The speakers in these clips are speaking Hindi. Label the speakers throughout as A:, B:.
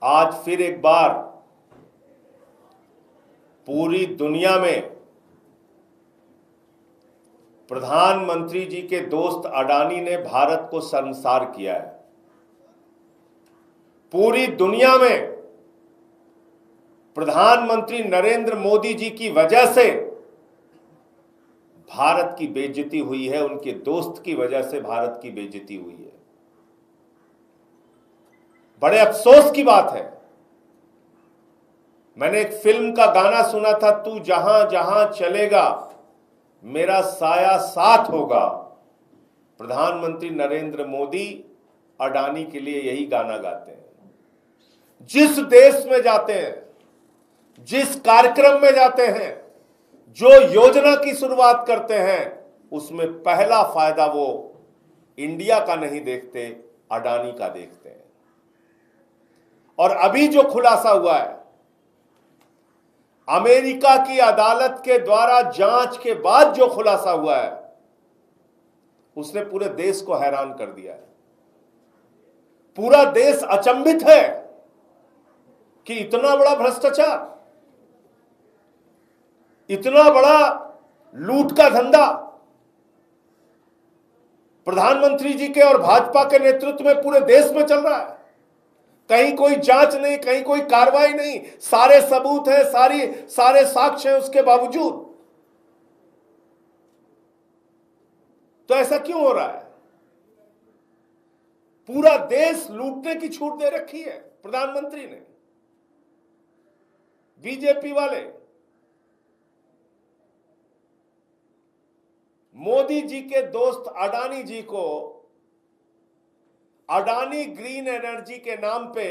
A: आज फिर एक बार पूरी दुनिया में प्रधानमंत्री जी के दोस्त अडानी ने भारत को शर्मसार किया है। पूरी दुनिया में प्रधानमंत्री नरेंद्र मोदी जी की वजह से भारत की बेइज्जती हुई है, उनके दोस्त की वजह से भारत की बेइज्जती हुई है। बड़े अफसोस की बात है। मैंने एक फिल्म का गाना सुना था, तू जहां जहां चलेगा मेरा साया साथ होगा। प्रधानमंत्री नरेंद्र मोदी अडानी के लिए यही गाना गाते हैं। जिस देश में जाते हैं, जिस कार्यक्रम में जाते हैं, जो योजना की शुरुआत करते हैं, उसमें पहला फायदा वो इंडिया का नहीं देखते, अडानी का देखते हैं। और अभी जो खुलासा हुआ है, अमेरिका की अदालत के द्वारा जांच के बाद जो खुलासा हुआ है, उसने पूरे देश को हैरान कर दिया है। पूरा देश अचंभित है कि इतना बड़ा भ्रष्टाचार, इतना बड़ा लूट का धंधा प्रधानमंत्री जी के और भाजपा के नेतृत्व में पूरे देश में चल रहा है। कहीं कोई जांच नहीं, कहीं कोई कार्रवाई नहीं, सारे सबूत हैं, सारे साक्ष्य हैं, उसके बावजूद तो ऐसा क्यों हो रहा है? पूरा देश लूटने की छूट दे रखी है प्रधानमंत्री ने। बीजेपी वाले मोदी जी के दोस्त अडानी जी को अडानी ग्रीन एनर्जी के नाम पे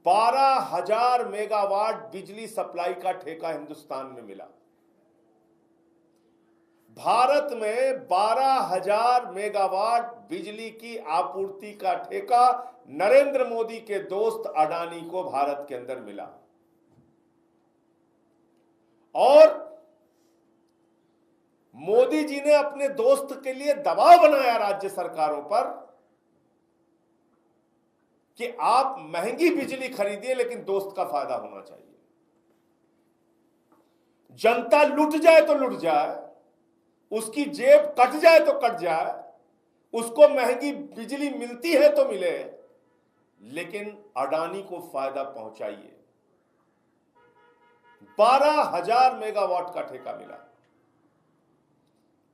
A: 12,000 मेगावाट बिजली सप्लाई का ठेका हिंदुस्तान में मिला। भारत में 12,000 मेगावाट बिजली की आपूर्ति का ठेका नरेंद्र मोदी के दोस्त अडानी को भारत के अंदर मिला। और मोदी जी ने अपने दोस्त के लिए दबाव बनाया राज्य सरकारों पर कि आप महंगी बिजली खरीदिए, लेकिन दोस्त का फायदा होना चाहिए। जनता लुट जाए तो लुट जाए, उसकी जेब कट जाए तो कट जाए, उसको महंगी बिजली मिलती है तो मिले, लेकिन अडानी को फायदा पहुंचाइए। 12,000 मेगावाट का ठेका मिला।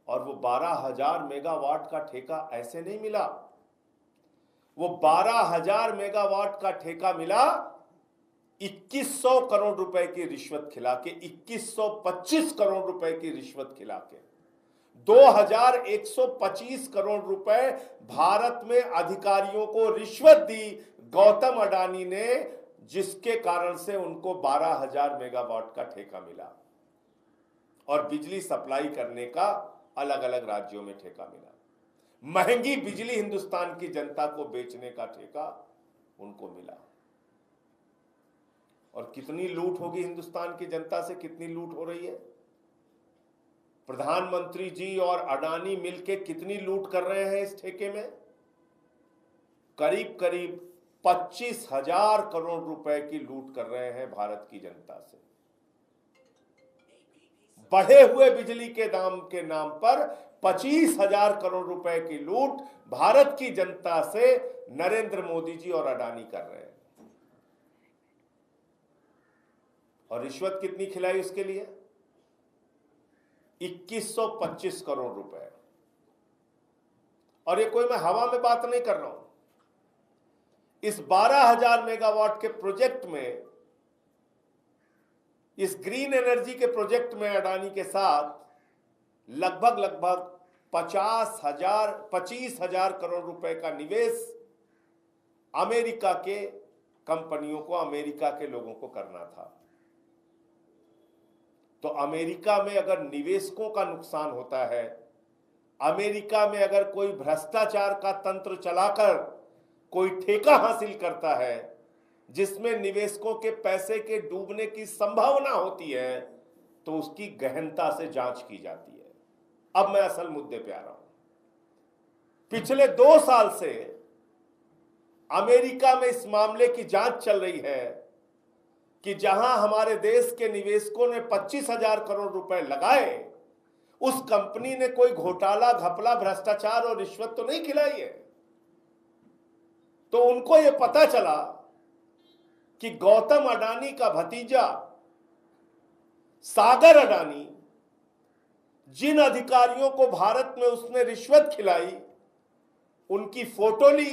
A: और वो 12,000 मेगावाट का ठेका ऐसे नहीं मिला, वो 12,000 मेगावाट का ठेका मिला 2100 करोड़ रुपए की रिश्वत खिला के, 2125 करोड़ रुपए की रिश्वत खिला के 2125 करोड़ रुपए भारत में अधिकारियों को रिश्वत दी गौतम अडानी ने, जिसके कारण से उनको 12,000 मेगावाट का ठेका मिला और बिजली सप्लाई करने का अलग अलग राज्यों में ठेका मिला। महंगी बिजली हिंदुस्तान की जनता को बेचने का ठेका उनको मिला। और कितनी लूट होगी हिंदुस्तान की जनता से, कितनी लूट हो रही है? प्रधानमंत्री जी और अडानी मिलकर कितनी लूट कर रहे हैं इस ठेके में? करीब करीब 25,000 करोड़ रुपए की लूट कर रहे हैं भारत की जनता से। बढ़े हुए बिजली के दाम के नाम पर 25,000 करोड़ रुपए की लूट भारत की जनता से नरेंद्र मोदी जी और अडानी कर रहे हैं। और रिश्वत कितनी खिलाई उसके लिए? 2125 करोड़ रुपए। और ये कोई मैं हवा में बात नहीं कर रहा हूं। इस 12,000 मेगावाट के प्रोजेक्ट में, इस ग्रीन एनर्जी के प्रोजेक्ट में अडानी के साथ लगभग 25,000 करोड़ रुपए का निवेश अमेरिका के कंपनियों को, अमेरिका के लोगों को करना था। तो अमेरिका में अगर निवेशकों का नुकसान होता है, अमेरिका में अगर कोई भ्रष्टाचार का तंत्र चलाकर कोई ठेका हासिल करता है जिसमें निवेशकों के पैसे के डूबने की संभावना होती है, तो उसकी गहनता से जांच की जाती है। अब मैं असल मुद्दे पे आ रहा हूं। पिछले 2 साल से अमेरिका में इस मामले की जांच चल रही है कि जहां हमारे देश के निवेशकों ने 25,000 करोड़ रुपए लगाए, उस कंपनी ने कोई घोटाला, घपला, भ्रष्टाचार और रिश्वत तो नहीं खिलाई है। तो उनको यह पता चला कि गौतम अडानी का भतीजा सागर अडानी, जिन अधिकारियों को भारत में उसने रिश्वत खिलाई, उनकी फोटो ली,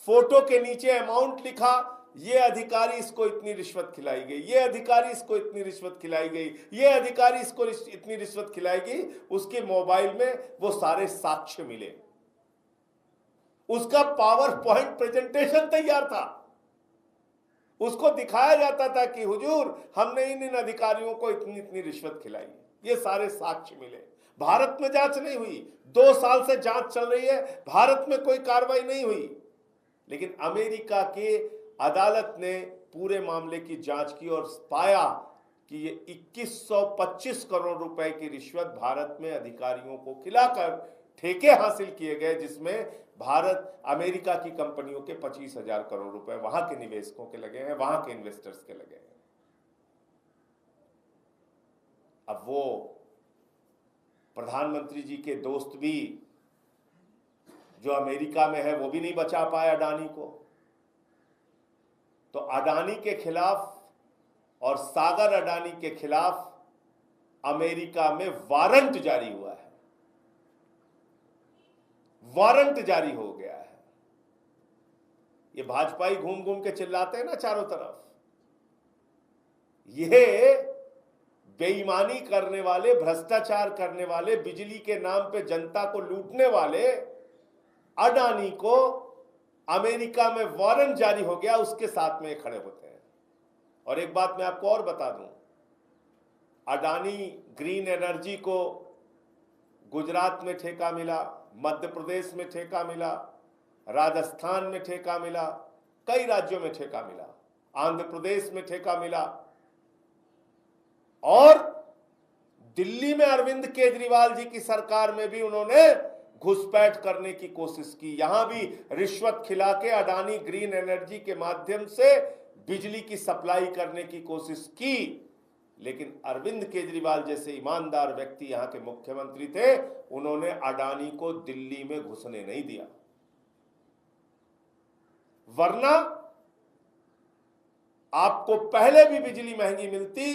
A: फोटो के नीचे अमाउंट लिखा, ये अधिकारी इसको इतनी रिश्वत खिलाई गई, ये अधिकारी इसको इतनी रिश्वत खिलाई गई, ये अधिकारी इसको इतनी रिश्वत खिलाई गई। उसके मोबाइल में वो सारे साक्ष्य मिले, उसका पावर पॉइंट प्रेजेंटेशन तैयार था, उसको दिखाया जाता था कि हुजूर हमने इन अधिकारियों को इतनी इतनी रिश्वत खिलाई, ये सारे साक्ष्य मिले। भारत में जांच नहीं हुई, 2 साल से जांच चल रही है, भारत में कोई कार्रवाई नहीं हुई। लेकिन अमेरिका के अदालत ने पूरे मामले की जांच की और पाया कि ये 2125 करोड़ रुपए की रिश्वत भारत में अधिकारियों को खिलाकर ठेके हासिल किए गए, जिसमें भारत अमेरिका की कंपनियों के 25,000 करोड़ रुपए वहां के निवेशकों के लगे हैं, वहां के इन्वेस्टर्स के लगे हैं। अब वो प्रधानमंत्री जी के दोस्त भी जो अमेरिका में है, वो भी नहीं बचा पाए अडानी को। तो अडानी के खिलाफ और सागर अडानी के खिलाफ अमेरिका में वारंट जारी हुआ है, वारंट जारी हो गया है। ये भाजपाई घूम घूम के चिल्लाते हैं ना चारों तरफ, ये बेईमानी करने वाले, भ्रष्टाचार करने वाले, बिजली के नाम पे जनता को लूटने वाले अडानी को अमेरिका में वारंट जारी हो गया, उसके साथ में खड़े होते हैं। और एक बात मैं आपको और बता दूं, अडानी ग्रीन एनर्जी को गुजरात में ठेका मिला, मध्य प्रदेश में ठेका मिला, राजस्थान में ठेका मिला, कई राज्यों में ठेका मिला, आंध्र प्रदेश में ठेका मिला, और दिल्ली में अरविंद केजरीवाल जी की सरकार में भी उन्होंने घुसपैठ करने की कोशिश की। यहां भी रिश्वत खिला के अडानी ग्रीन एनर्जी के माध्यम से बिजली की सप्लाई करने की कोशिश की। लेकिन अरविंद केजरीवाल जैसे ईमानदार व्यक्ति यहां के मुख्यमंत्री थे, उन्होंने अडानी को दिल्ली में घुसने नहीं दिया। वरना आपको पहले भी बिजली महंगी मिलती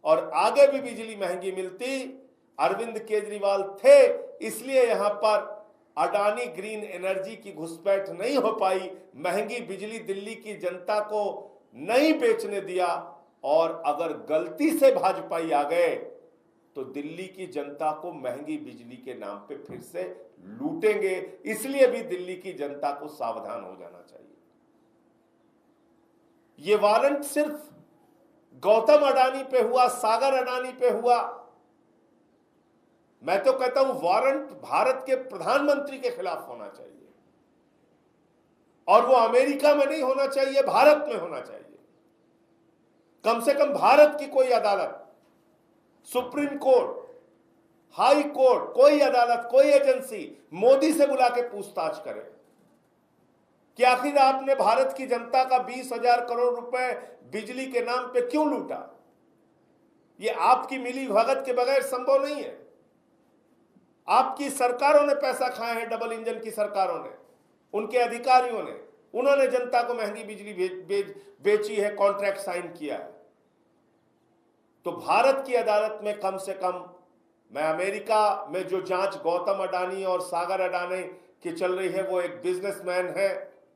A: और आगे भी बिजली महंगी मिलती। अरविंद केजरीवाल थे, इसलिए यहां पर अडानी ग्रीन एनर्जी की घुसपैठ नहीं हो पाई, महंगी बिजली दिल्ली की जनता को नहीं बेचने दिया। और अगर गलती से भाजपाई आ गए तो दिल्ली की जनता को महंगी बिजली के नाम पे फिर से लूटेंगे। इसलिए भी दिल्ली की जनता को सावधान हो जाना चाहिए। ये वारंट सिर्फ गौतम अडानी पे हुआ, सागर अडानी पे हुआ। मैं तो कहता हूं वारंट भारत के प्रधानमंत्री के खिलाफ होना चाहिए, और वो अमेरिका में नहीं होना चाहिए, भारत में होना चाहिए। कम से कम भारत की कोई अदालत, सुप्रीम कोर्ट, हाई कोर्ट, कोई अदालत, कोई एजेंसी मोदी से बुला के पूछताछ करे कि आखिर आपने भारत की जनता का 20,000 करोड़ रुपए बिजली के नाम पे क्यों लूटा। ये आपकी मिली भगत के बगैर संभव नहीं है। आपकी सरकारों ने पैसा खाया है, डबल इंजन की सरकारों ने, उनके अधिकारियों ने, उन्होंने जनता को महंगी बिजली बेची है, कॉन्ट्रैक्ट साइन किया है। तो भारत की अदालत में कम से कम, मैं अमेरिका में जो जांच गौतम अडानी और सागर अडानी की चल रही है, वो एक बिजनेसमैन है,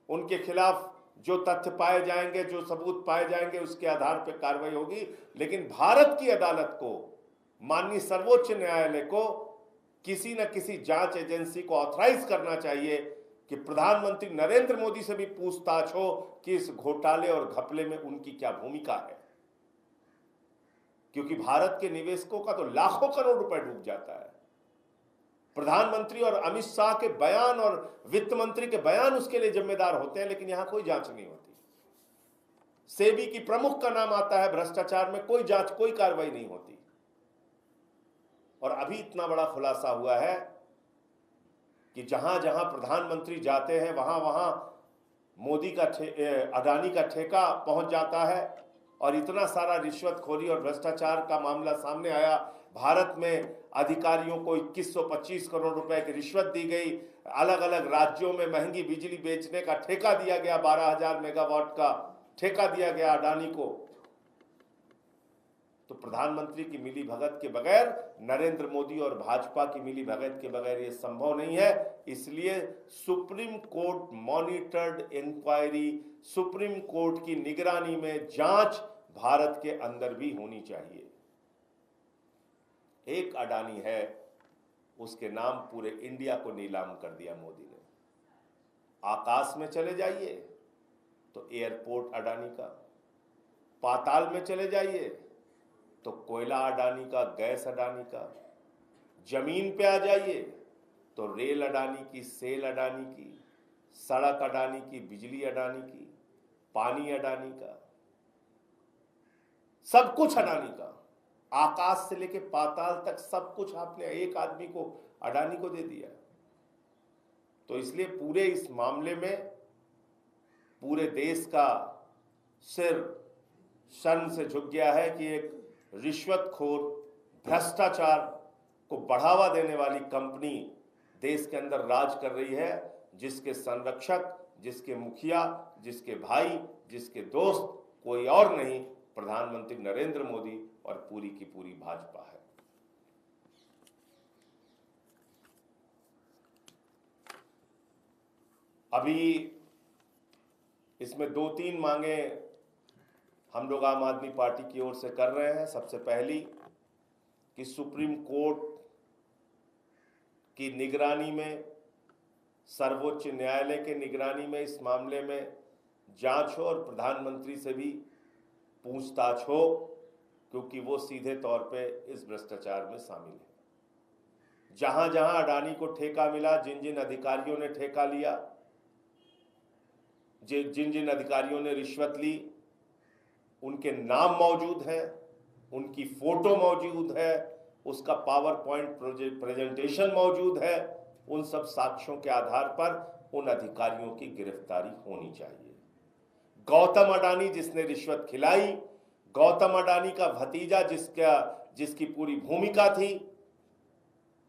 A: उनके खिलाफ जो तथ्य पाए जाएंगे, जो सबूत पाए जाएंगे, उसके आधार पर कार्रवाई होगी। लेकिन भारत की अदालत को, माननीय सर्वोच्च न्यायालय को किसी न किसी जांच एजेंसी को ऑथराइज करना चाहिए कि प्रधानमंत्री नरेंद्र मोदी से भी पूछताछ हो कि इस घोटाले और घपले में उनकी क्या भूमिका है। क्योंकि भारत के निवेशकों का तो लाखों करोड़ रुपए डूब जाता है। प्रधानमंत्री और अमित शाह के बयान और वित्त मंत्री के बयान उसके लिए जिम्मेदार होते हैं, लेकिन यहां कोई जांच नहीं होती। सेबी की प्रमुख का नाम आता है, भ्रष्टाचार में कोई जांच, कोई कार्रवाई नहीं होती। और अभी इतना बड़ा खुलासा हुआ है कि जहां जहां प्रधानमंत्री जाते हैं वहां वहां मोदी का अडानी का ठेका पहुंच जाता है, और इतना सारा रिश्वतखोरी और भ्रष्टाचार का मामला सामने आया। भारत में अधिकारियों को 2125 करोड़ रुपए की रिश्वत दी गई, अलग अलग राज्यों में महंगी बिजली बेचने का ठेका दिया गया, 12,000 मेगावाट का ठेका दिया गया अडानी को। तो प्रधानमंत्री की मिली भगत के बगैर, नरेंद्र मोदी और भाजपा की मिली भगत के बगैर यह संभव नहीं है। इसलिए supreme court monitored inquiry, supreme court की निगरानी में जांच भारत के अंदर भी होनी चाहिए। एक अडानी है, उसके नाम पूरे इंडिया को नीलाम कर दिया मोदी ने। आकाश में चले जाइए तो एयरपोर्ट अडानी का, पाताल में चले जाइए तो कोयला अडानी का, गैस अडानी का, जमीन पे आ जाइए तो रेल अडानी की, सेल अडानी की, सड़क अडानी की, बिजली अडानी की, पानी अडानी का, सब कुछ अडानी का। आकाश से लेके पाताल तक सब कुछ आपने एक आदमी को, अडानी को दे दिया। तो इसलिए पूरे इस मामले में पूरे देश का सिर शर्म से झुक गया है कि एक रिश्वतखोर, भ्रष्टाचार को बढ़ावा देने वाली कंपनी देश के अंदर राज कर रही है, जिसके संरक्षक, जिसके मुखिया, जिसके भाई, जिसके दोस्त कोई और नहीं, प्रधानमंत्री नरेंद्र मोदी और पूरी की पूरी भाजपा है। अभी इसमें 2-3 मांगे हम लोग आम आदमी पार्टी की ओर से कर रहे हैं। सबसे पहली कि सुप्रीम कोर्ट की निगरानी में, सर्वोच्च न्यायालय के निगरानी में इस मामले में जांच हो और प्रधानमंत्री से भी पूछताछ हो, क्योंकि वो सीधे तौर पे इस भ्रष्टाचार में शामिल है। जहां जहां अडानी को ठेका मिला, जिन जिन अधिकारियों ने ठेका लिया, जिन जिन अधिकारियों ने रिश्वत ली, उनके नाम मौजूद हैं, उनकी फोटो मौजूद है, उसका पावर पॉइंट प्रेजेंटेशन मौजूद है। उन सब साक्ष्यों के आधार पर उन अधिकारियों की गिरफ्तारी होनी चाहिए। गौतम अडानी जिसने रिश्वत खिलाई, गौतम अडानी का भतीजा जिसकी पूरी भूमिका थी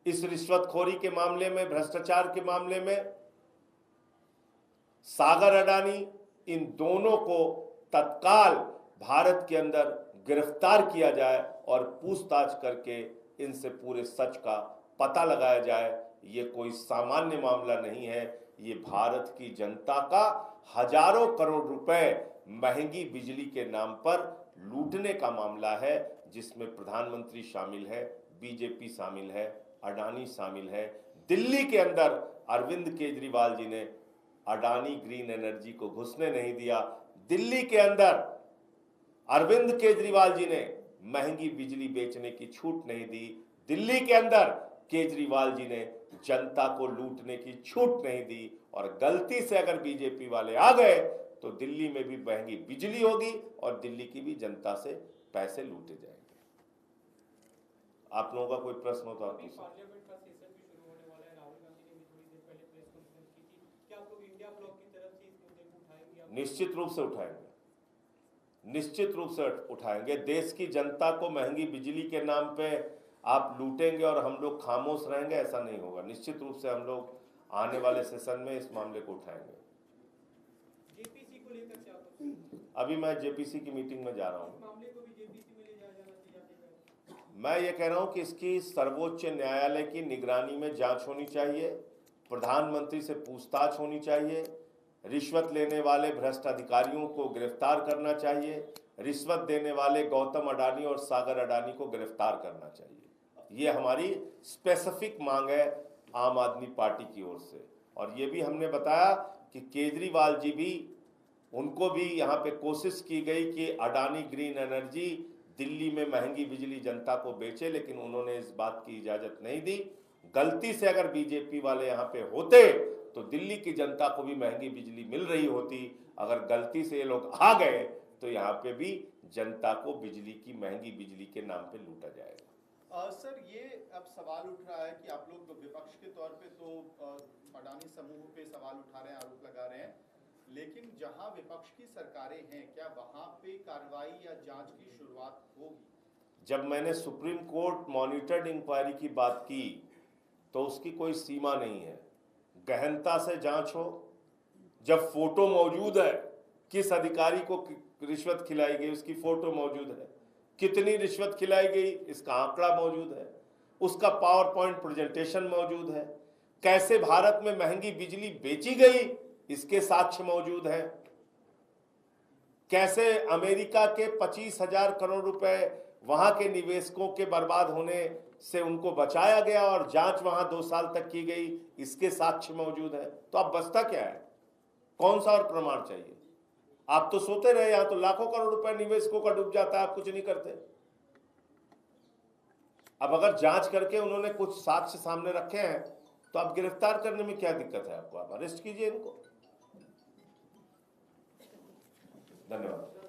A: इस रिश्वतखोरी के मामले में, भ्रष्टाचार के मामले में, सागर अडानी, इन दोनों को तत्काल भारत के अंदर गिरफ्तार किया जाए और पूछताछ करके इनसे पूरे सच का पता लगाया जाए। ये कोई सामान्य मामला नहीं है, ये भारत की जनता का हजारों करोड़ रुपए महंगी बिजली के नाम पर लूटने का मामला है, जिसमें प्रधानमंत्री शामिल है, बीजेपी शामिल है, अडानी शामिल है। दिल्ली के अंदर अरविंद केजरीवाल जी ने अडानी ग्रीन एनर्जी को घुसने नहीं दिया। दिल्ली के अंदर अरविंद केजरीवाल जी ने महंगी बिजली बेचने की छूट नहीं दी। दिल्ली के अंदर केजरीवाल जी ने जनता को लूटने की छूट नहीं दी। और गलती से अगर बीजेपी वाले आ गए तो दिल्ली में भी महंगी बिजली होगी और दिल्ली की भी जनता से पैसे लूटे जाएंगे। आप लोगों का कोई प्रश्न हो तो आप पूछिए।
B: पार्लियामेंट का सेशन भी शुरू होने वाला है। राहुल गांधी ने भी थोड़ी देर पहले प्रेस कॉन्फ्रेंस की थी। क्या आप लोग इंडिया ब्लॉक की तरफ से इस मुद्दे को उठाएंगे?
A: निश्चित रूप से उठाएंगे, निश्चित रूप से उठाएंगे। देश की जनता को महंगी बिजली के नाम पे आप लूटेंगे और हम लोग खामोश रहेंगे, ऐसा नहीं होगा। निश्चित रूप से हम लोग आने वाले सेशन में इस मामले को उठाएंगे।
B: जेपीसी को लेकर क्या आप?
A: अभी मैं जेपीसी की मीटिंग में जा रहा हूँ।
B: मामले को भी जेपीसी में ले जाया जाना चाहिए।
A: मैं ये कह रहा हूँ कि इसकी सर्वोच्च न्यायालय की निगरानी में जांच होनी चाहिए, प्रधानमंत्री से पूछताछ होनी चाहिए, रिश्वत लेने वाले भ्रष्ट अधिकारियों को गिरफ्तार करना चाहिए, रिश्वत देने वाले गौतम अडानी और सागर अडानी को गिरफ्तार करना चाहिए। ये हमारी स्पेसिफिक मांग है आम आदमी पार्टी की ओर से। और ये भी हमने बताया कि केजरीवाल जी भी, उनको भी यहाँ पे कोशिश की गई कि अडानी ग्रीन एनर्जी दिल्ली में महंगी बिजली जनता को बेचे, लेकिन उन्होंने इस बात की इजाजत नहीं दी। गलती से अगर बीजेपी वाले यहाँ पे होते तो दिल्ली की जनता को भी महंगी बिजली मिल रही होती। अगर गलती से ये लोग आ गए तो यहाँ पे भी जनता को बिजली की, महंगी बिजली के नाम पे लूटा जाएगा।
C: सर, ये अब सवाल उठ रहा है कि आप लोग विपक्ष के तौर पे तो अडानी समूह पे सवाल उठा रहे हैं, आरोप लगा रहे हैं, लेकिन जहां विपक्ष की सरकारें हैं, क्या वहां पे कार्रवाई या जांच की शुरुआत होगी?
A: जब मैंने सुप्रीम कोर्ट मॉनिटर्ड इंक्वायरी की बात की तो उसकी कोई सीमा नहीं है, गहनता से जांच हो। जब फोटो मौजूद है, किस अधिकारी को रिश्वत खिलाई गई उसकी फोटो मौजूद है, कितनी रिश्वत खिलाई गई इसका आंकड़ा मौजूद है, उसका पावर पॉइंट प्रेजेंटेशन मौजूद है, कैसे भारत में महंगी बिजली बेची गई इसके साक्ष्य मौजूद हैं, कैसे अमेरिका के 25,000 करोड़ रुपए वहां के निवेशकों के बर्बाद होने से उनको बचाया गया और जांच वहां 2 साल तक की गई इसके साक्ष्य मौजूद है। तो अब बचता क्या है? कौन सा और प्रमाण चाहिए? आप तो सोते रहे, यहां तो लाखों करोड़ रुपए निवेशकों का डूब जाता है, आप कुछ नहीं करते। अब अगर जांच करके उन्होंने कुछ साक्ष्य सामने रखे हैं तो आप गिरफ्तार करने में क्या दिक्कत है? आपको आप अरेस्ट कीजिए इनको। धन्यवाद।